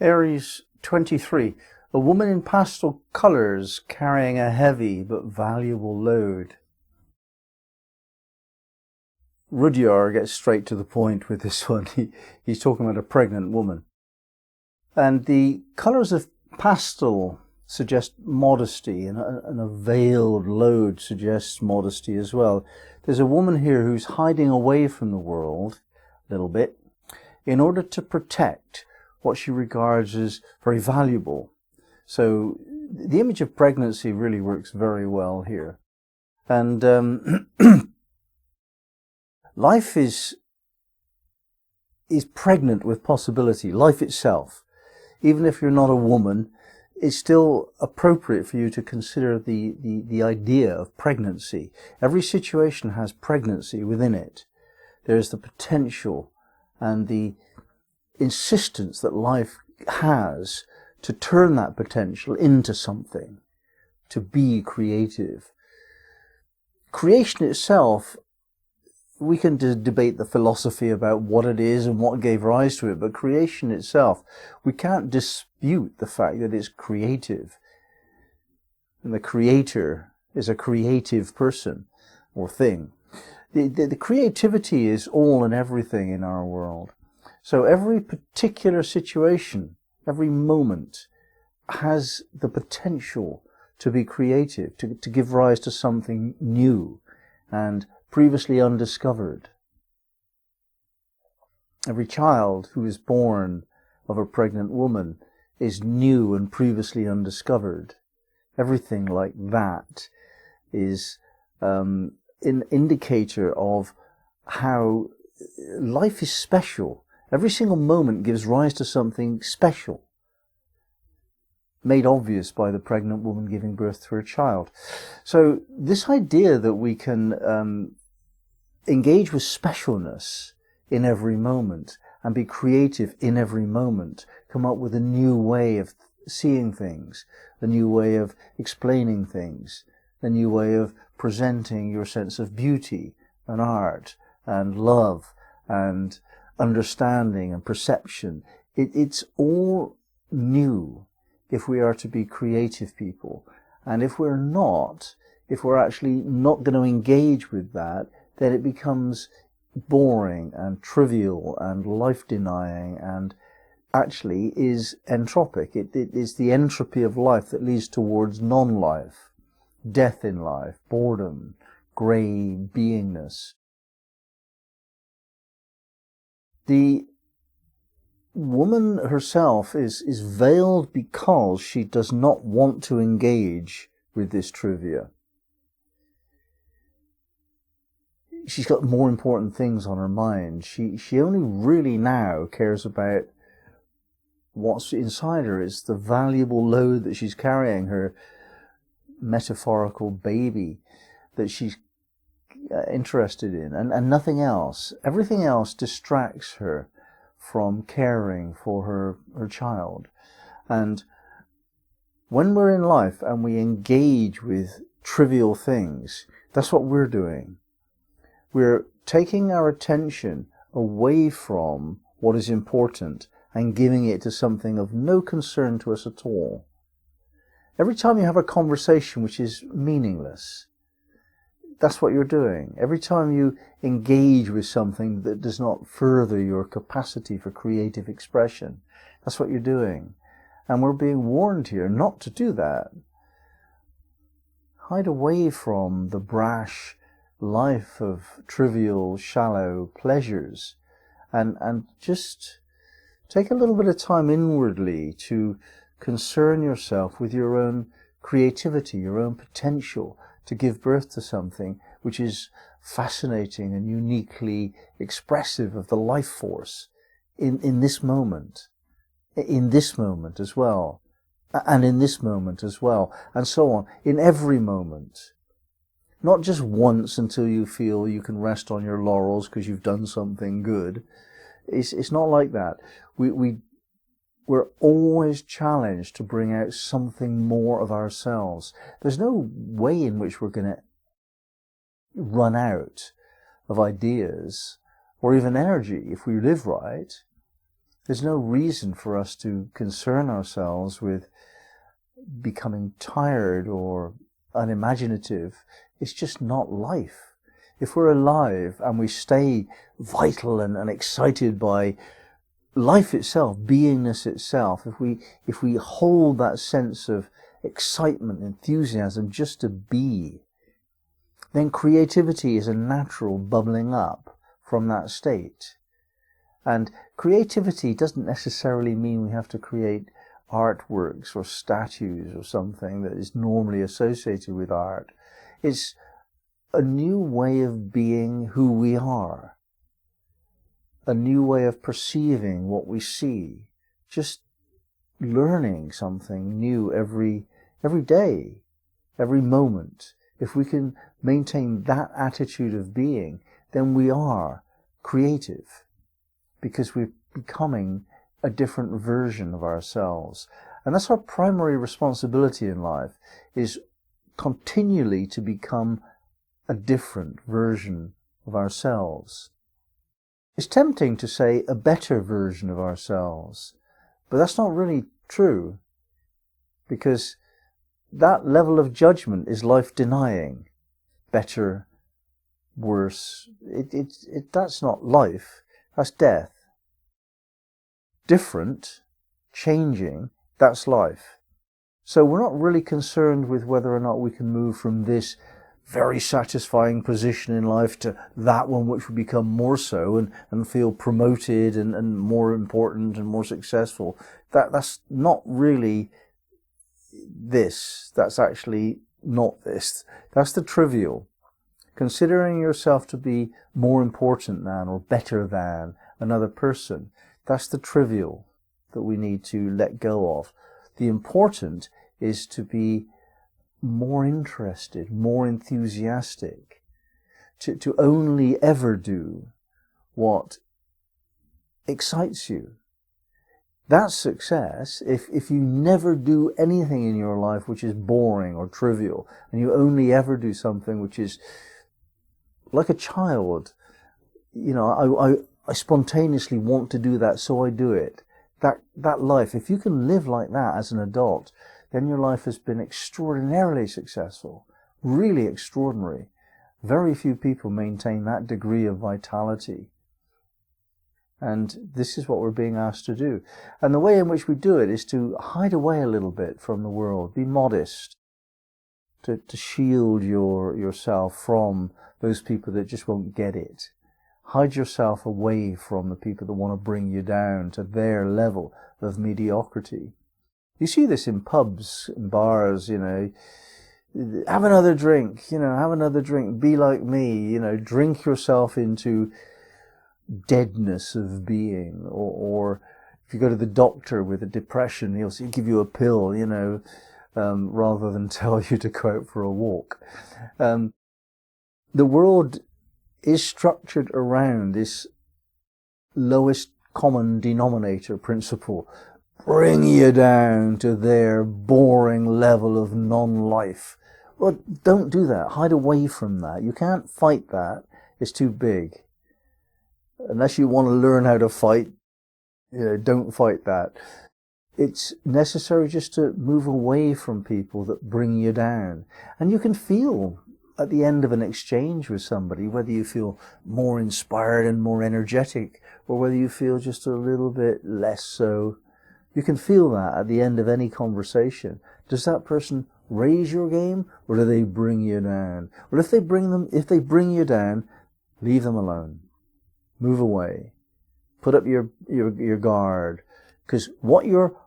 Aries 23. A woman in pastel colours carrying a heavy but valuable load. Rudyard gets straight to the point with this one. He's talking about a pregnant woman. And the colours of pastel suggest modesty, and a veiled load suggests modesty as well. There's a woman here who's hiding away from the world a little bit in order to protect what she regards as very valuable. So the image of pregnancy really works very well here. And life is pregnant with possibility. Life itself, even if you're not a woman, is still appropriate for you to consider the idea of pregnancy. Every situation has pregnancy within it. There's the potential and the insistence that life has to turn that potential into something, to be creative. Creation itself, we can debate the philosophy about what it is and what gave rise to it, but creation itself, we can't dispute the fact that it's creative. And the creator is a creative person or thing. The creativity is all and everything in our world. So every particular situation, every moment has the potential to be creative, to give rise to something new and previously undiscovered. Every child who is born of a pregnant woman is new and previously undiscovered. Everything like that is an indicator of how life is special. Every single moment gives rise to something special, made obvious by the pregnant woman giving birth to her child. So this idea that we can engage with specialness in every moment and be creative in every moment, come up with a new way of seeing things, a new way of explaining things, a new way of presenting your sense of beauty and art and love and understanding and perception. It's all new if we are to be creative people. And if we're not, if we're actually not going to engage with that, then it becomes boring and trivial and life-denying and actually is entropic. It is the entropy of life that leads towards non-life, death in life, boredom, grey beingness. The woman herself is veiled because she does not want to engage with this trivia. She's got more important things on her mind. She only really now cares about what's inside her. It's the valuable load that she's carrying, her metaphorical baby that she's interested in, and nothing else. Everything else distracts her from caring for her child. And when we're in life and we engage with trivial things, that's what we're doing. We're taking our attention away from what is important and giving it to something of no concern to us at all. Every time you have a conversation which is meaningless, that's what you're doing. Every time you engage with something that does not further your capacity for creative expression, that's what you're doing. And we're being warned here not to do that. Hide away from the brash life of trivial, shallow pleasures and just take a little bit of time inwardly to concern yourself with your own creativity, your own potential to give birth to something which is fascinating and uniquely expressive of the life force in this moment as well, and in this moment as well, and so on, in every moment. Not just once until you feel you can rest on your laurels because you've done something good. It's not like that. We're always challenged to bring out something more of ourselves. There's no way in which we're going to run out of ideas or even energy if we live right. There's no reason for us to concern ourselves with becoming tired or unimaginative. It's just not life. If we're alive and we stay vital and excited by life itself, beingness itself, if we hold that sense of excitement, enthusiasm just to be, then creativity is a natural bubbling up from that state. And creativity doesn't necessarily mean we have to create artworks or statues or something that is normally associated with art. It's a new way of being who we are, a new way of perceiving what we see, just learning something new every day, every moment. If we can maintain that attitude of being, then we are creative, because we're becoming a different version of ourselves. And that's our primary responsibility in life, is continually to become a different version of ourselves. It's tempting to say a better version of ourselves, but that's not really true, because that level of judgment is life-denying. Better, worse, that's not life, that's death. Different, changing, that's life. So we're not really concerned with whether or not we can move from this very satisfying position in life to that one which will become more so and feel promoted and more important and more successful. That's not really this. That's actually not this. That's the trivial. Considering yourself to be more important than or better than another person, that's the trivial that we need to let go of. The important is to be more interested, more enthusiastic, to only ever do what excites you. That's success. If you never do anything in your life which is boring or trivial, and you only ever do something which is like a child, I spontaneously want to do that, so I do it. That life, if you can live like that as an adult, then your life has been extraordinarily successful, really extraordinary. Very few people maintain that degree of vitality. And this is what we're being asked to do. And the way in which we do it is to hide away a little bit from the world, be modest, to shield yourself from those people that just won't get it. Hide yourself away from the people that want to bring you down to their level of mediocrity. You see this in pubs, in bars, have another drink, have another drink, be like me, drink yourself into deadness of being. Or if you go to the doctor with a depression, he'll give you a pill, rather than tell you to go out for a walk. The world is structured around this lowest common denominator principle. Bring you down to their boring level of non-life. Well, don't do that. Hide away from that. You can't fight that. It's too big. Unless you want to learn how to fight, don't fight that. It's necessary just to move away from people that bring you down. And you can feel at the end of an exchange with somebody, whether you feel more inspired and more energetic, or whether you feel just a little bit less so. You can feel that at the end of any conversation. Does that person raise your game, or do they bring you down? Well, if they bring you down, leave them alone. Move away. Put up your guard. Because what you're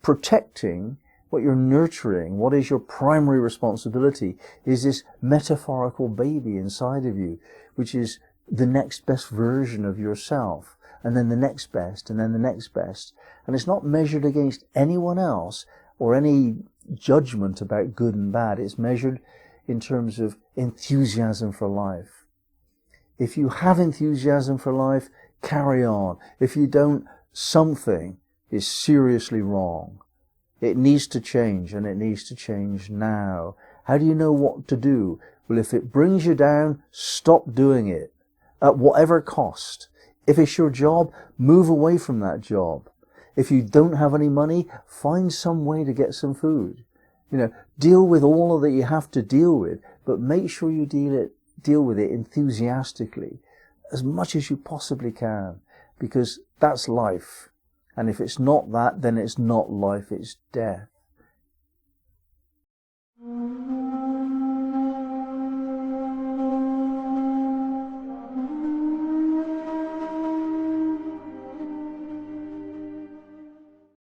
protecting, what you're nurturing, what is your primary responsibility, is this metaphorical baby inside of you, which is the next best version of yourself, and then the next best, and then the next best. And it's not measured against anyone else or any judgment about good and bad. It's measured in terms of enthusiasm for life. If you have enthusiasm for life, carry on. If you don't, something is seriously wrong. It needs to change, and it needs to change now. How do you know what to do? Well, if it brings you down, stop doing it at whatever cost. If it's your job, move away from that job. If you don't have any money, find some way to get some food. Deal with all that you have to deal with, but make sure you deal with it enthusiastically, as much as you possibly can, because that's life. And if it's not that, then it's not life, it's death.